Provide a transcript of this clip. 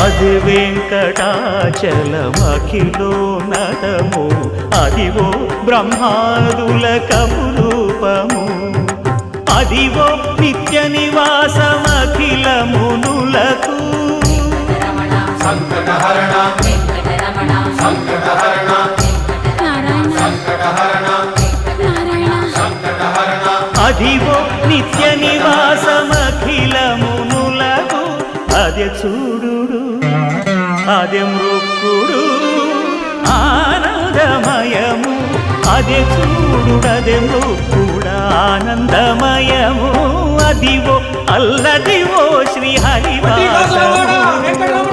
అది వెంకటాచలమఖిలో నటము అదివో బ్రహ్మాదుల కపురూపము అదివో నిత్య నివాసమఖిల మునులకు సంకటహరణ సంకటహరణ సంకటహరణ సంకటహరణ అదివో నిత్య నివాసమఖిల మునులకు అదే చూడు అదే మృక్కుడు ఆనందమయము అదే చూడు అదే మృక్కుడు ఆనందమయము అదివో అల్లదివో శ్రీ హరివాసము